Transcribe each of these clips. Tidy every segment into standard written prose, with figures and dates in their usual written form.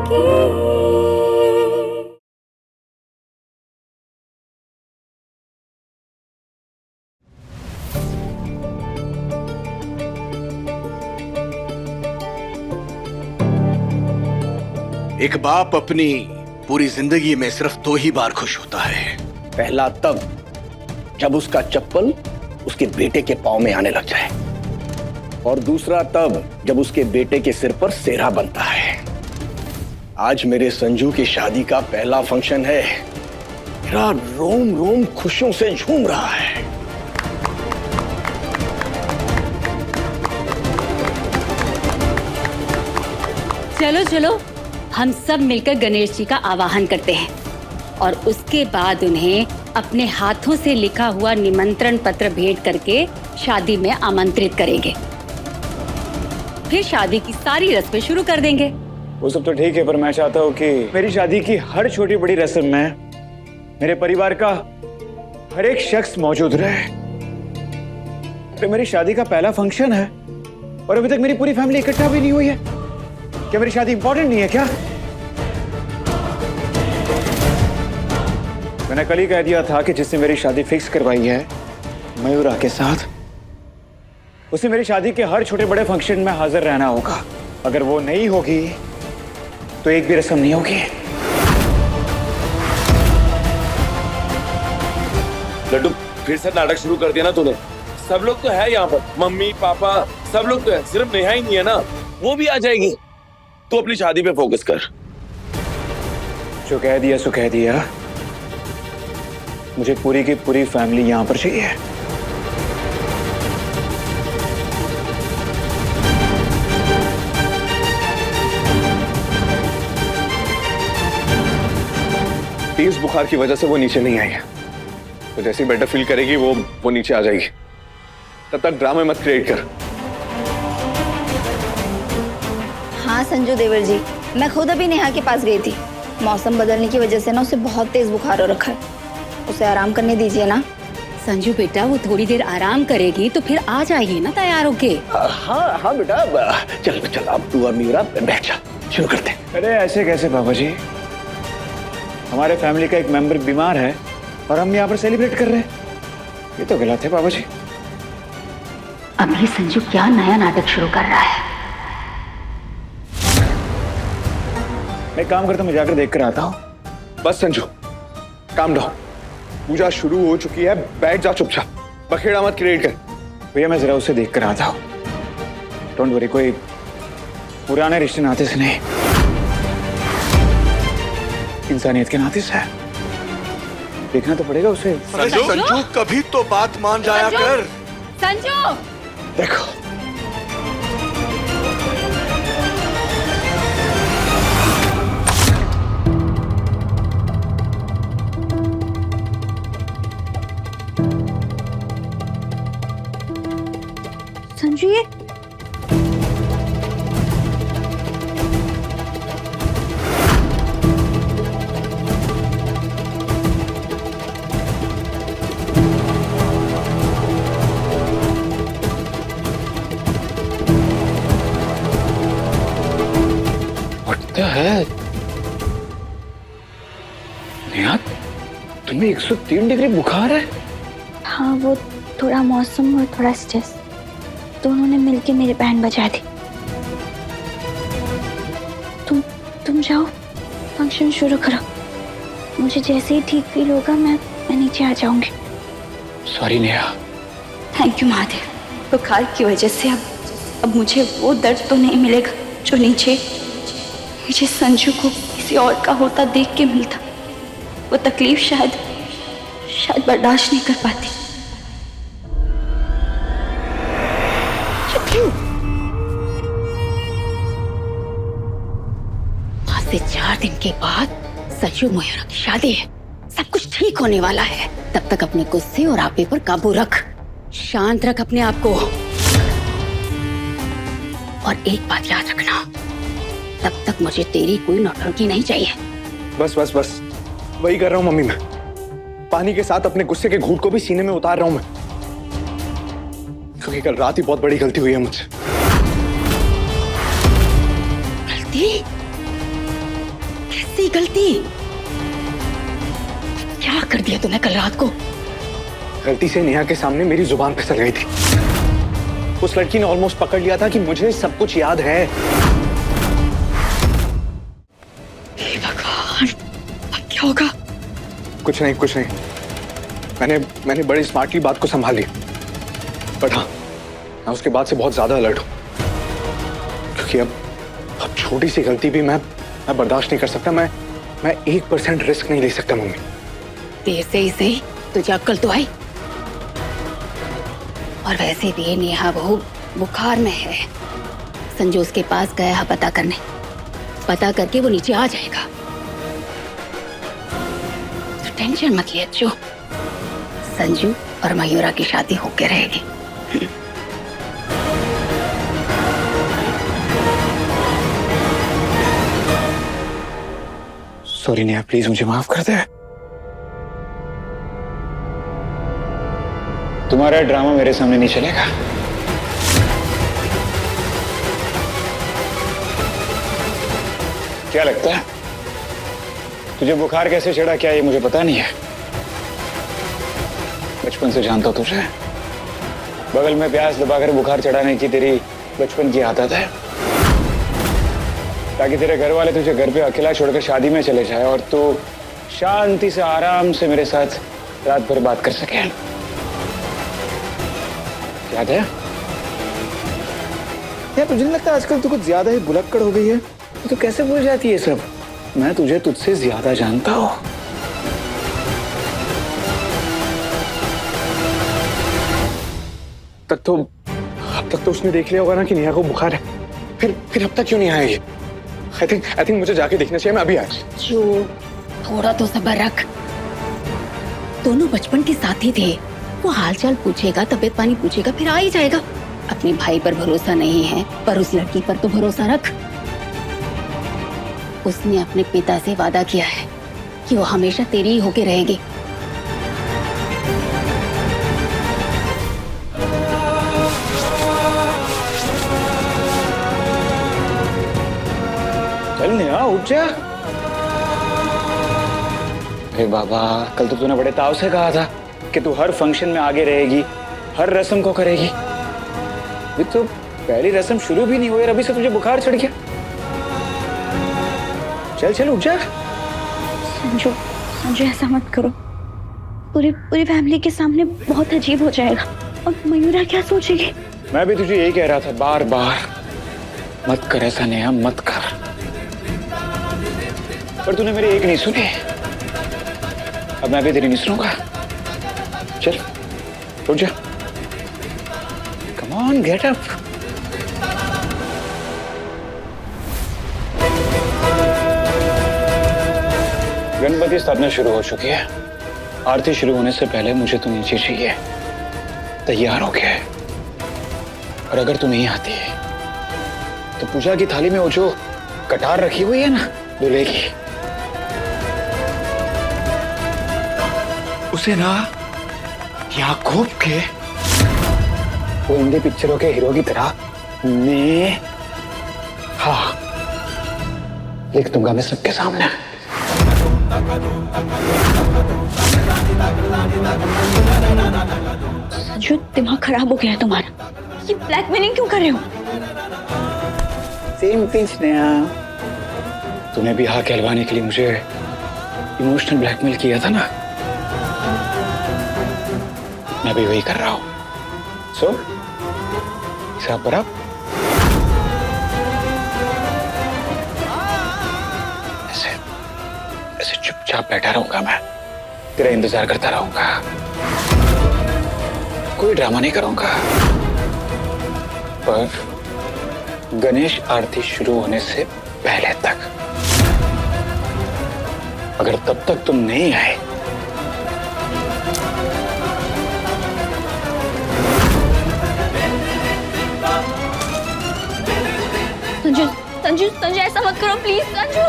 की। एक बाप अपनी पूरी जिंदगी में सिर्फ 2 ही बार खुश होता है। पहला तब जब उसका चप्पल उसके बेटे के पांव में आने लग जाए, और दूसरा तब जब उसके बेटे के सिर पर सेहरा बनता है। आज मेरे संजू की शादी का पहला फंक्शन है। मेरा रोम रोम खुशियों से झूम रहा है। चलो चलो, हम सब मिलकर गणेश जी का आवाहन करते हैं और उसके बाद उन्हें अपने हाथों से लिखा हुआ निमंत्रण पत्र भेंट करके शादी में आमंत्रित करेंगे। फिर शादी की सारी रस्में शुरू कर देंगे। वो सब तो ठीक है, पर मैं चाहता हूँ कि मेरी शादी की हर छोटी बड़ी रस्म में मेरे परिवार का हर एक शख्स मौजूद रहे। तो मेरी शादी का पहला फंक्शन है और अभी तक मेरी पूरी फैमिली इकट्ठा भी नहीं हुई है। क्या मेरी शादी इंपॉर्टेंट नहीं है क्या? मैंने कल ही कह दिया था कि जिसने मेरी शादी फिक्स करवाई है मयूरा के साथ, उसे मेरी शादी के हर छोटे बड़े फंक्शन में हाजिर रहना होगा। अगर वो नहीं होगी तो एक भी रस्म नहीं होगी। लड्डू, फिर से नाटक शुरू कर दिया ना तूने। सब लोग तो है यहाँ पर, मम्मी पापा सब लोग तो है, सिर्फ नेहा ही नहीं है ना, वो भी आ जाएगी। तू अपनी शादी पे फोकस कर। जो कह दिया सो कह दिया। मुझे पूरी की पूरी फैमिली यहाँ पर चाहिए। तेज बुखार की वजह से वो नीचे नहीं आई है, तो जैसे ही बेटर फील करेगी वो नीचे आ जाएगी। तब तक ड्रामे मत क्रिएट कर। हाँ संजू देवर जी, मैं खुद अभी नेहा के पास गई थी। मौसम बदलने की वजह से ना उसे बहुत तेज बुखार हो रखा है। उसे आराम करने दीजिए ना। संजू बेटा, वो थोड़ी देर आराम करेगी तो फिर आ जाएगी ना तैयार होके। हाँ हाँ बेटा, चल चल, अब तू और मीरा बैठ जा, शुरू करते हैं। अरे ऐसे कैसे बाबा जी? हमारे फैमिली का एक मेंबर बीमार है और हम यहाँ पर सेलिब्रेट कर रहे हैं। ये तो गलत है बाबा जी। अब ये संजू क्या नया नाटक शुरू कर रहा है? मैं एक काम करता हूँ, मैं जाकर देख कर आता हूँ। बस संजू, काम डाउन। पूजा शुरू हो चुकी है, बैठ जा चुपचाप, बखेड़ा मत क्रिएट कर। भैया मैं जरा उसे देख कर आता हूँ। डोंट वरी, कोई पुराने रिश्ते नाते से नहीं, इंसानियत के नाते से है। देखना तो पड़ेगा उसे। संजू कभी तो बात मान जाया कर। संजू! देखो संजू, ये है नेहा, तुम्हें 103 डिग्री बुखार है? हाँ, वो थोड़ा मौसम और थोड़ा स्ट्रेस दोनों ने मिलके मेरी बैंड बजा दी। तुम जाओ, फंक्शन शुरू करो। मुझे जैसे ही ठीक फील होगा मैं नीचे आ जाऊंगी। Sorry Neha. Thank you Mahadev. बुखार की वजह से अब मुझे वो दर्द तो नहीं मिलेगा जो नीचे मुझे संजू को किसी और का होता देख के मिलता। वो तकलीफ शायद बर्दाश्त नहीं कर पाती। आज से 4 दिन के बाद संजू मयूरा की शादी है। सब कुछ ठीक होने वाला है। तब तक अपने गुस्से और आपे पर काबू रख, शांत रख अपने आप को। और एक बात याद रखना, तब तक मुझे तेरी कोई नौटंकी नहीं चाहिए। बस बस बस, वही कर रहा हूँ मम्मी। मैं पानी के साथ अपने गुस्से के घूंट को भी सीने में उतार रहा हूँ मैं, क्योंकि कल रात ही बहुत बड़ी गलती हुई है मुझसे। गलती? सी गलती? क्या कर दिया तूने कल रात को? गलती से नेहा के सामने मेरी जुबान फिसल गई थी। उस लड़की ने ऑलमोस्ट पकड़ लिया था कि मुझे सब कुछ याद है। हे भगवान, अब क्या होगा? कुछ नहीं कुछ नहीं, मैंने बड़े स्मार्टली बात को संभाल लिया। बट हाँ, मैं उसके बाद से बहुत ज्यादा अलर्ट हूं, क्योंकि अब छोटी सी गलती भी मैं बर्दाश्त नहीं कर सकता। मैं 1% रिस्क नहीं ले सकता मम्मी। देर से ही सही, तुझे अक्ल तो आई। और वैसे भी नेहा बहू बुखार में है। संजू उसके पास गया है पता करके वो नीचे आ जाएगा। तो टेंशन मत ले अच्छू, संजू और मयूरा की शादी होके रहेगी। सॉरी नेहा, प्लीज मुझे माफ कर दे। तुम्हारा ड्रामा मेरे सामने नहीं चलेगा। क्या लगता है तुझे बुखार कैसे चढ़ा, क्या ये मुझे पता नहीं है? बचपन से जानता हूं तुझे। बगल में प्यास दबाकर बुखार चढ़ाने की तेरी बचपन की आदत है, ताकि तेरे घर वाले तुझे घर पे अकेला छोड़कर शादी में चले जाए और तू शांति से आराम से मेरे साथ रात भर बात कर सके। याद है? यार तुझे नहीं लगता आजकल तू कुछ ज्यादा ही भुलक्कड़ हो गई है? तो कैसे भूल जाती है सब? मैं तुझे तुझसे ज्यादा जानता हूं। अब तक तो उसने देख लिया होगा ना कि नेहा को बुखार है। फिर अब तक क्यों नहीं आया ये? आई थिंक मुझे जाके देखना चाहिए। मैं अभी आया। जो थोड़ा तो सब्र रख। दोनों बचपन के साथी थे। वो हालचाल पूछेगा, तबीयत पानी पूछेगा, फिर आ ही जाएगा। अपने भाई पर भरोसा नहीं है, पर उस लड़की पर तो भरोसा रख। उसने अपने पिता से वादा किया है कि वो हमेशा तेरी ही होके रहेगी। चल नेहा, उठ जा। अरे बाबा, कल तो तूने बड़े ताव से कहा था कि तू हर फंक्शन में आगे रहेगी, हर रस्म को करेगी। अभी तो पहली रस्म शुरू भी नहीं हुई और अभी से तुझे बुखार चढ़ गया। चल उठ जा। संजू ऐसा मत करो। पूरी फैमिली के सामने बहुत अजीब हो जाएगा। और मयूरा क्या सोचेगी? मैं भी तुझे यही कह रहा था बार बार, मत कर ऐसा नेहा, मत कर। पर तूने मेरी एक नहीं सुनी। अब मैं भी तेरी नहीं सुनूंगा। चल उठ जा। Come on, get up. Ganpati स्थापना शुरू हो चुकी है। आरती शुरू होने से पहले मुझे तू नीचे चाहिए। तैयार हो गया है। और अगर तू नहीं आती तो पूजा की थाली में वो जो कटार रखी हुई है ना दूल्हे की, उसे ना यहाँ घोप के वो हिंदी पिक्चरों के हीरो की तरह लिख दूंगा मैं सबके सामने। संजू, दिमाग खराब हो गया है तुम्हारा। ये ब्लैकमेलिंग क्यों कर रहे हो? सेम थिंग नेहा, तूने भी हाँ कहलवाने के लिए मुझे इमोशनल ब्लैकमेल किया था ना, मैं भी वही कर रहा हूं। सो हिसाब पर आप ऐसे चुपचाप बैठा रहूंगा। मैं तेरा इंतजार करता रहूंगा, कोई ड्रामा नहीं करूंगा। पर गणेश आरती शुरू होने से पहले तक, अगर तब तक तुम नहीं आए संजू ऐसा मत करो प्लीज। संजू,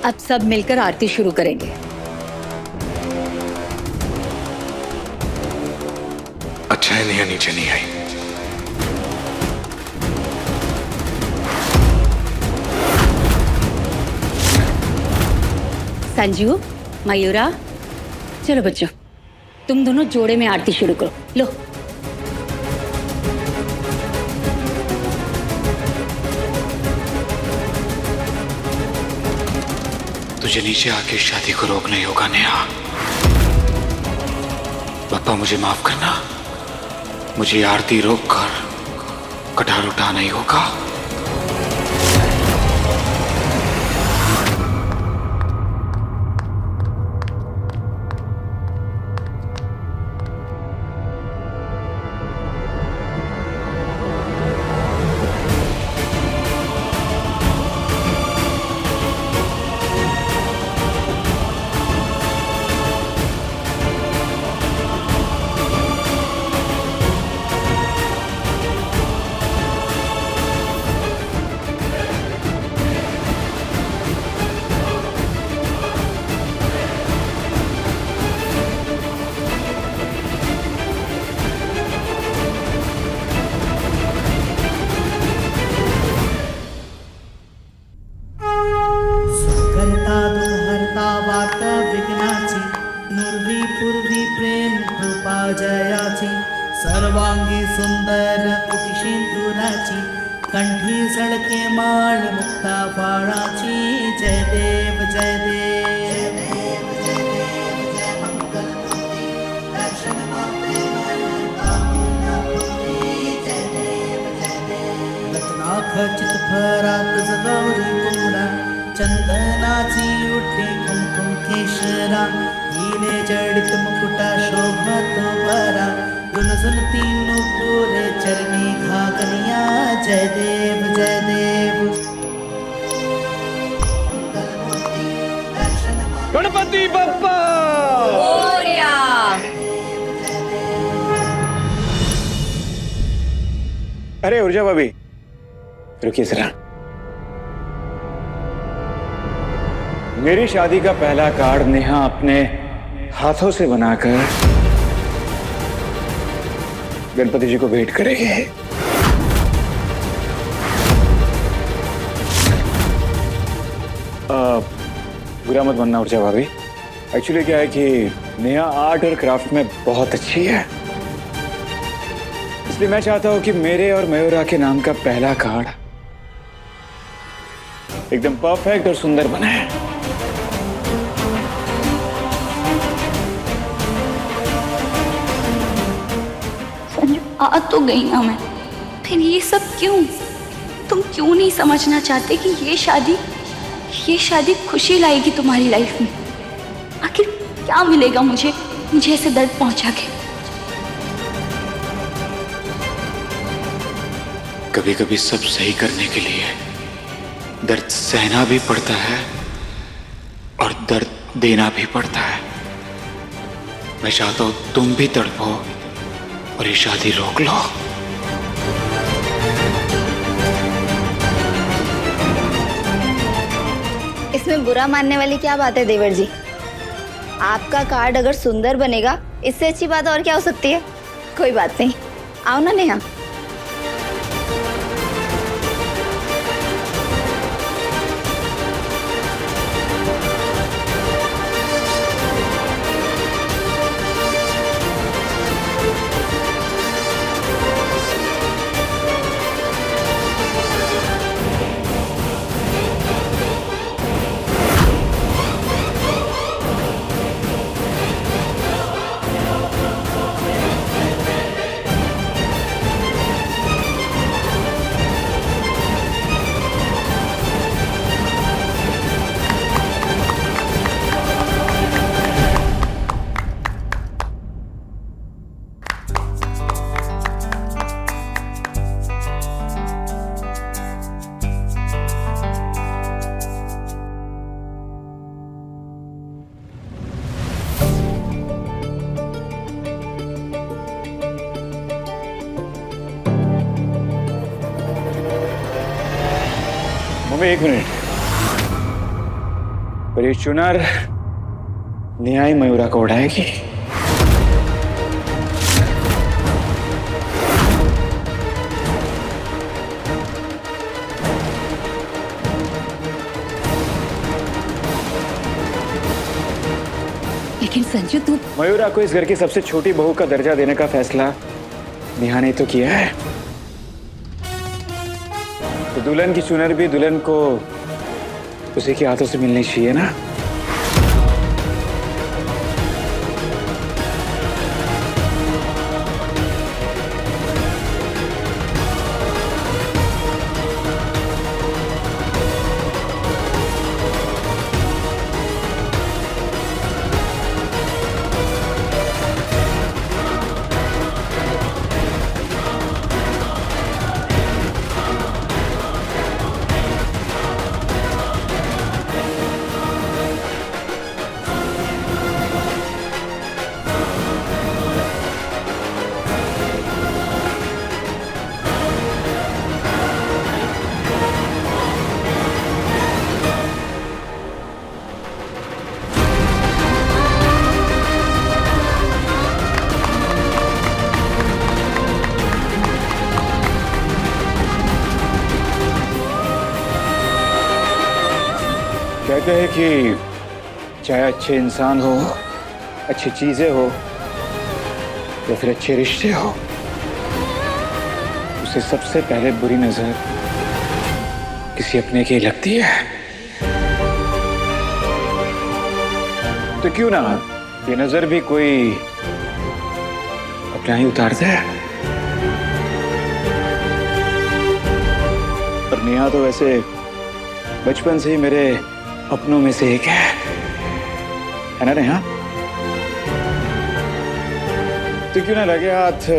अब सब मिलकर आरती शुरू करेंगे। अच्छा है नेहा नीचे नहीं आई। संजू, मयूरा, चलो बच्चों, तुम दोनों जोड़े में आरती शुरू करो। लो। तुझे नीचे आके शादी को रोकना ही होगा नेहा। पापा मुझे माफ करना, मुझे आरती रोक कर कटार उठाना ही होगा। करता दुर्हरता वार्ता विघ्नाची नुर्वी पूर्वी प्रेम कृपा जयाची सर्वांगी सुंदर उटिशिंदुराची कंठी सळके माळ मुक्ता फाळाची जय देव जय देव रत्नाख चितफरा तुझ गौरी कुमरा चंदनाची उठी कुंकुम केशरा हिने जडित मुकुटा शोभत बरा गुणसुनती नुपुरे चरणी घागनिया जय देव जय देव गणपति बप्पा। अरे ऊर्जा भाभी, रुकिए जरा। मेरी शादी का पहला कार्ड नेहा अपने हाथों से बनाकर गणपति जी को भेंट करेगी। बुरा मत मानना ऊर्जा भाभी, एक्चुअली क्या है कि नेहा आर्ट और क्राफ्ट में बहुत अच्छी है, इसलिए मैं चाहता हूं कि मेरे और मयूरा के नाम का पहला कार्ड एकदम परफेक्ट और सुंदर बने। संजू, आ तो गई ना मैं, फिर ये सब क्यों? तुम क्यों नहीं समझना चाहते कि ये शादी खुशी लाएगी तुम्हारी लाइफ में? आखिर क्या मिलेगा मुझे ऐसे दर्द पहुंचा के? कभी कभी सब सही करने के लिए दर्द सहना भी पड़ता है और दर्द देना भी पड़ता है। मैं चाहता हूं तुम भी तड़पो और ये शादी रोक लो। इसमें बुरा मानने वाली क्या बात है देवर जी? आपका कार्ड अगर सुंदर बनेगा, इससे अच्छी बात और क्या हो सकती है? कोई बात नहीं, आओ ना नेहा। मम्मी एक मिनट, पर ये चुनार न्याय मयूरा को उड़ाएगी। लेकिन संजू तू मयूरा को इस घर की सबसे छोटी बहू का दर्जा देने का फैसला नेहा ने तो किया है, तो दुल्हन की चुनर भी दुल्हन को उसी के हाथों से मिलनी चाहिए ना। कहते हैं कि चाहे अच्छे इंसान हो, अच्छी चीजें हो या फिर अच्छे रिश्ते हो, उसे सबसे पहले बुरी नजर किसी अपने की लगती है। तो क्यों ना ये नजर भी कोई अपना ही उतारता है। पर नेहा तो वैसे बचपन से ही मेरे अपनों में से एक है ना नेहा? तो क्यों ना लगे हाथ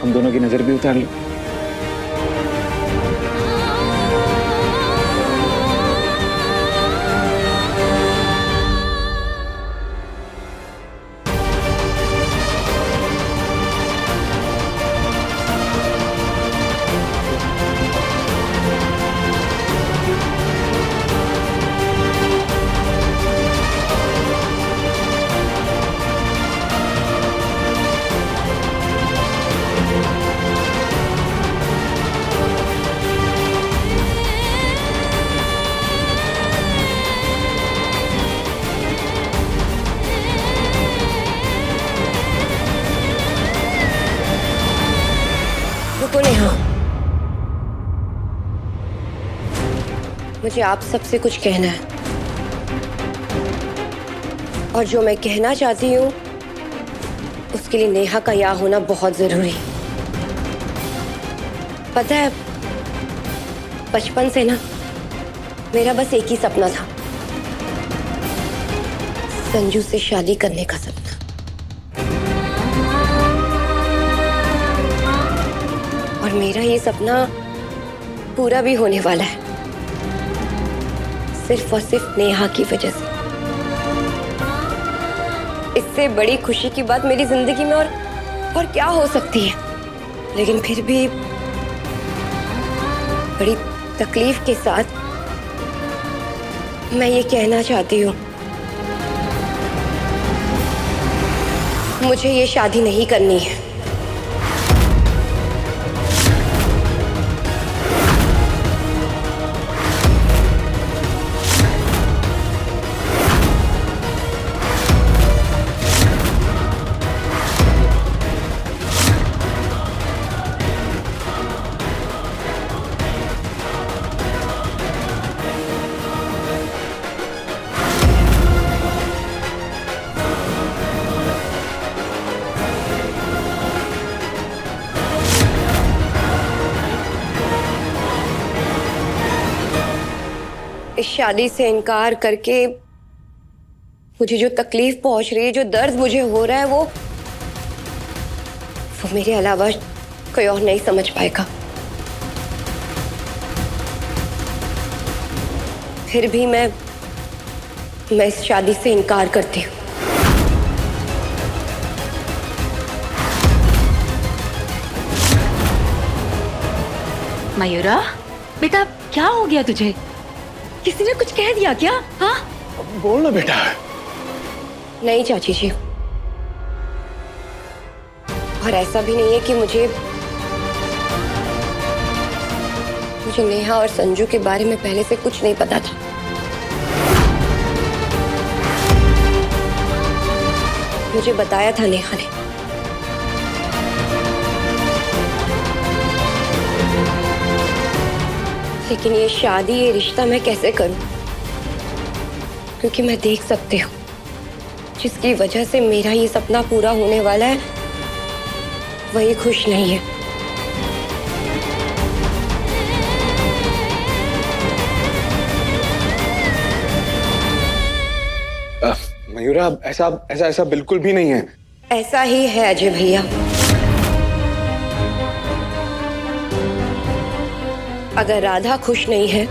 हम दोनों की नजर भी उतार लो। रुको नेहा, मुझे आप सबसे कुछ कहना है और जो मैं कहना चाहती हूँ उसके लिए नेहा का यहाँ होना बहुत जरूरी। पता है, बचपन से ना मेरा बस एक ही सपना था, संजू से शादी करने का सपना। और मेरा ये सपना पूरा भी होने वाला है, सिर्फ और सिर्फ नेहा की वजह से। इससे बड़ी खुशी की बात मेरी जिंदगी में और क्या हो सकती है। लेकिन फिर भी बड़ी तकलीफ के साथ मैं ये कहना चाहती हूँ, मुझे ये शादी नहीं करनी है। इस शादी से इनकार करके मुझे जो तकलीफ पहुंच रही है, जो दर्द मुझे हो रहा है, वो मेरे अलावा कोई और नहीं समझ पाएगा। फिर भी मैं इस शादी से इनकार करती हूँ। मयूरा बेटा, क्या हो गया तुझे? किसी ने कुछ कह दिया क्या? हाँ, बोल ना बेटा। नहीं चाची जी, और ऐसा भी नहीं है कि मुझे नेहा और संजू के बारे में पहले से कुछ नहीं पता था। मुझे बताया था नेहा ने। लेकिन ये शादी, ये रिश्ता मैं कैसे करूं? क्योंकि मैं देख सकती हूँ जिसकी वजह से मेरा ये सपना पूरा होने वाला है वही खुश नहीं है। मयूरा, ऐसा ऐसा ऐसा बिल्कुल भी नहीं है। ऐसा ही है अजय भैया। अगर राधा खुश नहीं है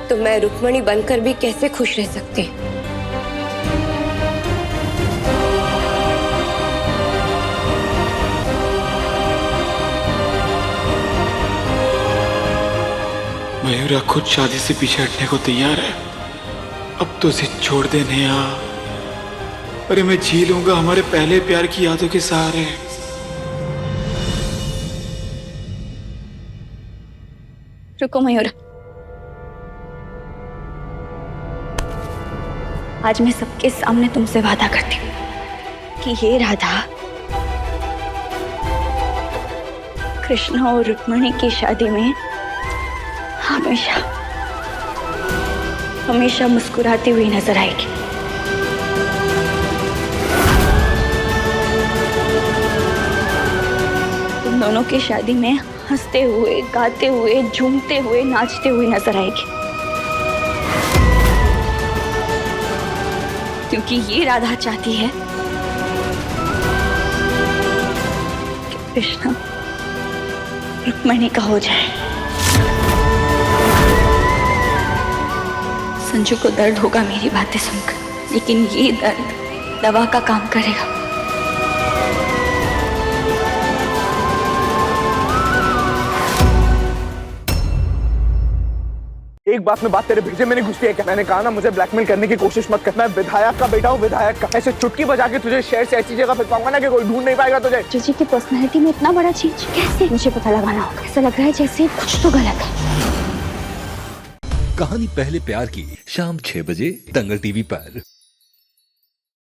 तो मैं रुक्मणी बनकर भी कैसे खुश रह सकती? मयूरा खुद शादी से पीछे हटने को तैयार है। अब तो उसे छोड़ दे नेहा। अरे मैं जी लूंगा हमारे पहले प्यार की यादों के सहारे। रुको मयूरा, आज मैं सबके सामने तुमसे वादा करती हूँ कि ये राधा कृष्ण और रुक्मिणी की शादी में हमेशा हमेशा मुस्कुराती हुई नजर आएगी। तुम दोनों की शादी में हंसते हुए, गाते हुए, झूमते हुए, नाचते हुए नजर आएगी, क्योंकि ये राधा चाहती है कि कृष्ण रुक्मिणी का हो जाए। संजू को दर्द होगा मेरी बातें सुनकर, लेकिन ये दर्द दवा का काम करेगा। एक बात में बात तेरे भेजे मैंने घुस है क्या? मैंने कहा ना मुझे ब्लैकमेल करने की कोशिश मत करना। मैं विधायक का बेटा हूँ, विधायक का। ऐसे चुटकी बजा के तुझे शहर से ऐसी जगह फेंकूंगा ना कि कोई ढूंढ नहीं पाएगा तुझे। जीजी की पर्सनैलिटी में इतना बड़ा चेंज कैसे? मुझे पता लगाना होगा। ऐसा लग रहा है जैसे कुछ तो गलत है। कहानी पहले प्यार की शाम 6 बजे दंगल टीवी पर।